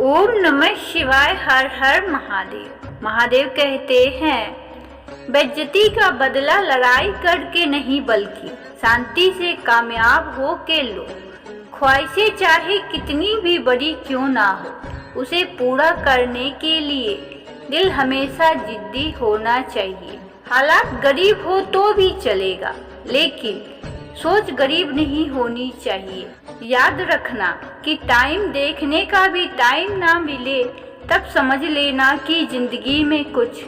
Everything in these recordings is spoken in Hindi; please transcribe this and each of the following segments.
ओम नमः शिवाय। हर हर महादेव। महादेव कहते हैं बेइज्जती का बदला लड़ाई करके नहीं बल्कि शांति से कामयाब हो के लो। ख्वाहिशें चाहे कितनी भी बड़ी क्यों ना हो, उसे पूरा करने के लिए दिल हमेशा जिद्दी होना चाहिए। हालात गरीब हो तो भी चलेगा, लेकिन सोच गरीब नहीं होनी चाहिए। याद रखना कि टाइम देखने का भी टाइम ना मिले तब समझ लेना कि जिंदगी में कुछ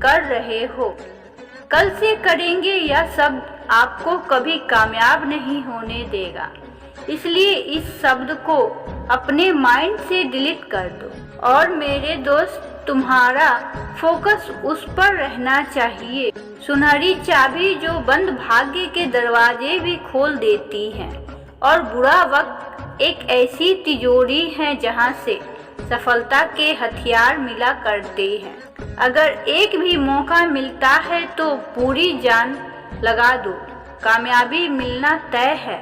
कर रहे हो। कल से करेंगे यह सब आपको कभी कामयाब नहीं होने देगा, इसलिए इस शब्द को अपने माइंड से डिलीट कर दो। और मेरे दोस्त, तुम्हारा फोकस उस पर रहना चाहिए। सुनहरी चाबी जो बंद भाग्य के दरवाजे भी खोल देती है, और बुरा वक्त एक ऐसी तिजोरी है जहां से सफलता के हथियार मिला करते हैं। अगर एक भी मौका मिलता है तो पूरी जान लगा दो। कामयाबी मिलना तय है।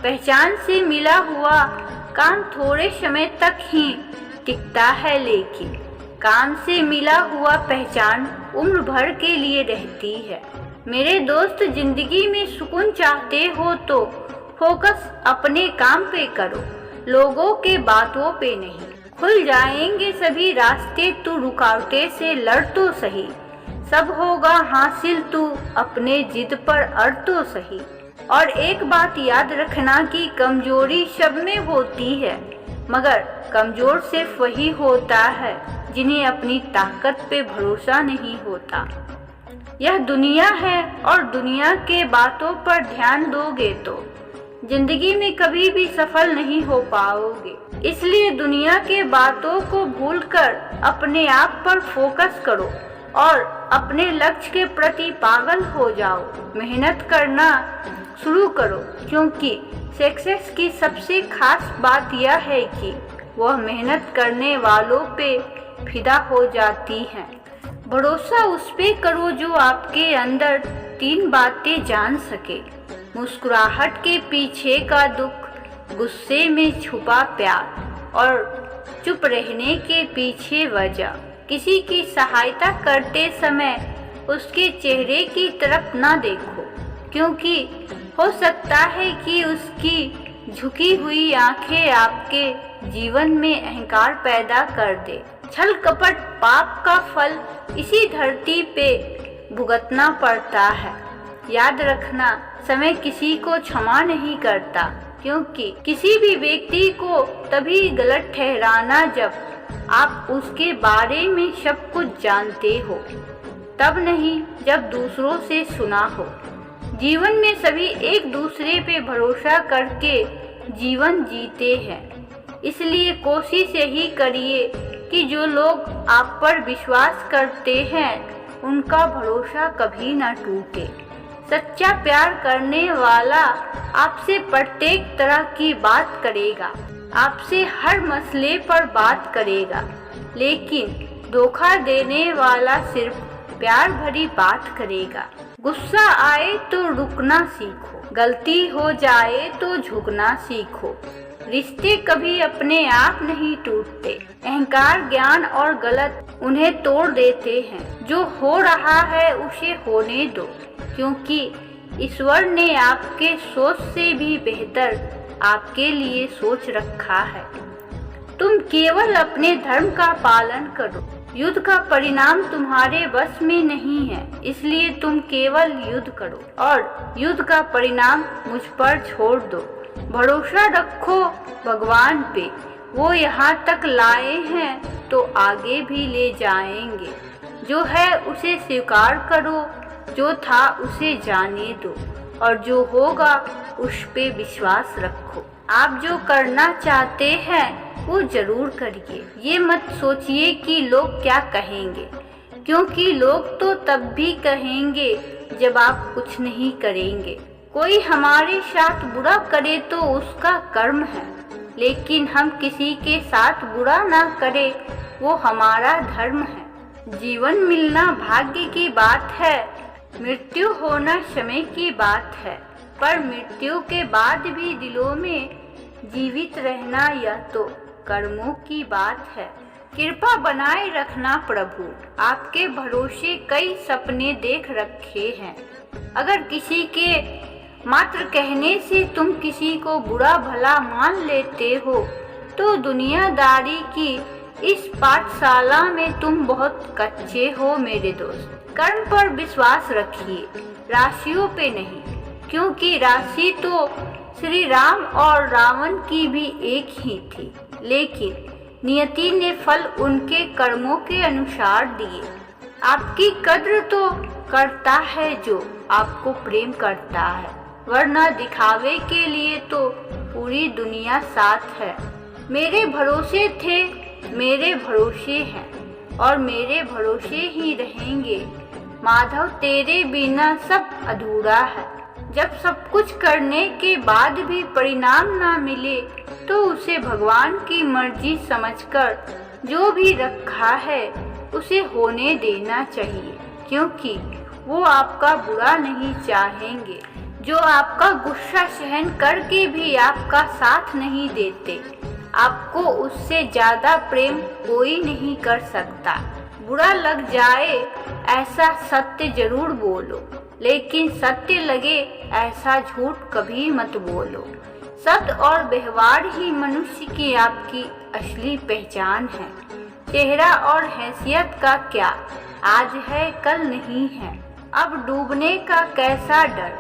पहचान से मिला हुआ काम थोड़े समय तक ही टिकता है, लेकिन काम से मिला हुआ पहचान उम्र भर के लिए रहती है। मेरे दोस्त, जिंदगी में सुकून चाहते हो तो फोकस अपने काम पे करो, लोगों के बातों पे नहीं। खुल जाएंगे सभी रास्ते, तू रुकावटें से लड़ तो सही। सब होगा हासिल, तू अपने जिद पर अड़ तो सही। और एक बात याद रखना कि कमजोरी सब में होती है, मगर कमजोर सिर्फ वही होता है जिन्हें अपनी ताकत पे भरोसा नहीं होता। यह दुनिया है और दुनिया के बातों पर ध्यान दोगे तो जिंदगी में कभी भी सफल नहीं हो पाओगे। इसलिए दुनिया के बातों को भूलकर अपने आप पर फोकस करो और अपने लक्ष्य के प्रति पागल हो जाओ। मेहनत करना शुरू करो, क्योंकि सक्सेस की सबसे खास बात यह है कि वह मेहनत करने वालों पे फिदा हो जाती है। भरोसा उस पे करो जो आपके अंदर 3 बातें जान सके। मुस्कुराहट के पीछे का दुख, गुस्से में छुपा प्यार, और चुप रहने के पीछे वजह। किसी की सहायता करते समय उसके चेहरे की तरफ ना देखो, क्योंकि हो सकता है कि उसकी झुकी हुई आंखें आपके जीवन में अहंकार पैदा कर दे। छल कपट पाप का फल इसी धरती पे भुगतना पड़ता है। याद रखना, समय किसी को क्षमा नहीं करता, क्योंकि किसी भी व्यक्ति को तभी गलत ठहराना जब आप उसके बारे में सब कुछ जानते हो, तब नहीं जब दूसरों से सुना हो। जीवन में सभी एक दूसरे पे भरोसा करके जीवन जीते हैं, इसलिए कोशिश यही करिए कि जो लोग आप पर विश्वास करते हैं उनका भरोसा कभी ना टूटे। सच्चा प्यार करने वाला आपसे प्रत्येक तरह की बात करेगा, आपसे हर मसले पर बात करेगा, लेकिन धोखा देने वाला सिर्फ प्यार भरी बात करेगा। गुस्सा आए तो रुकना सीखो, गलती हो जाए तो झुकना सीखो। रिश्ते कभी अपने आप नहीं टूटते। अहंकार, ज्ञान और गलत उन्हें तोड़ देते हैं। जो हो रहा है उसे होने दो, क्योंकि ईश्वर ने आपके सोच से भी बेहतर आपके लिए सोच रखा है। तुम केवल अपने धर्म का पालन करो। युद्ध का परिणाम तुम्हारे बस में नहीं है, इसलिए तुम केवल युद्ध करो और युद्ध का परिणाम मुझ पर छोड़ दो। भरोसा रखो भगवान पे, वो यहाँ तक लाए हैं तो आगे भी ले जाएंगे। जो है उसे स्वीकार करो, जो था उसे जाने दो, और जो होगा उस पे विश्वास रखो। आप जो करना चाहते हैं वो जरूर करिए। ये मत सोचिए कि लोग क्या कहेंगे, क्योंकि लोग तो तब भी कहेंगे जब आप कुछ नहीं करेंगे। कोई हमारे साथ बुरा करे तो उसका कर्म है, लेकिन हम किसी के साथ बुरा ना करें वो हमारा धर्म है। जीवन मिलना भाग्य की बात है, मृत्यु होना समय की बात है, पर मृत्यु के बाद भी दिलों में जीवित रहना यह तो कर्मों की बात है। कृपा बनाए रखना प्रभु, आपके भरोसे कई सपने देख रखे हैं। अगर किसी के मात्र कहने से तुम किसी को बुरा भला मान लेते हो तो दुनियादारी की इस पाठशाला में तुम बहुत कच्चे हो मेरे दोस्त। कर्म पर विश्वास रखिए, राशियों पे नहीं, क्योंकि राशि तो श्री राम और रावण की भी एक ही थी, लेकिन नियति ने फल उनके कर्मों के अनुसार दिए। आपकी कद्र तो करता है जो आपको प्रेम करता है, वरना दिखावे के लिए तो पूरी दुनिया साथ है। मेरे भरोसे थे, मेरे भरोसे हैं और मेरे भरोसे ही रहेंगे। माधव तेरे बिना सब अधूरा है। जब सब कुछ करने के बाद भी परिणाम ना मिले तो उसे भगवान की मर्जी समझकर जो भी रखा है उसे होने देना चाहिए, क्योंकि वो आपका बुरा नहीं चाहेंगे। जो आपका गुस्सा सहन करके भी आपका साथ नहीं देते, आपको उससे ज्यादा प्रेम कोई नहीं कर सकता। बुरा लग जाए ऐसा सत्य जरूर बोलो, लेकिन सत्य लगे ऐसा झूठ कभी मत बोलो। सत्य और व्यवहार ही मनुष्य की आपकी असली पहचान है। चेहरा और हैसियत का क्या, आज है कल नहीं है। अब डूबने का कैसा डर,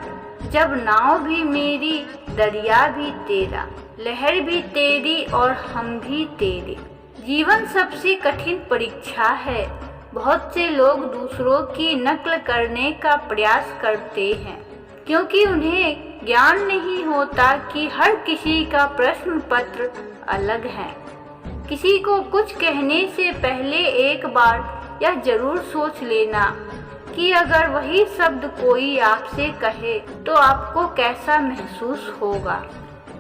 जब नाव भी मेरी दरिया भी तेरा, लहर भी तेरी और हम भी तेरे। जीवन सबसे कठिन परीक्षा है। बहुत से लोग दूसरों की नकल करने का प्रयास करते हैं, क्योंकि उन्हें ज्ञान नहीं होता कि हर किसी का प्रश्न पत्र अलग है। किसी को कुछ कहने से पहले एक बार यह जरूर सोच लेना कि अगर वही शब्द कोई आपसे कहे तो आपको कैसा महसूस होगा।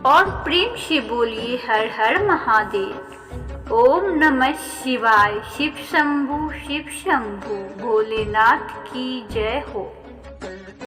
और प्रेम से बोलिए हर हर महादेव। ओम नमः शिवाय। शिव शंभु भोलेनाथ की जय हो।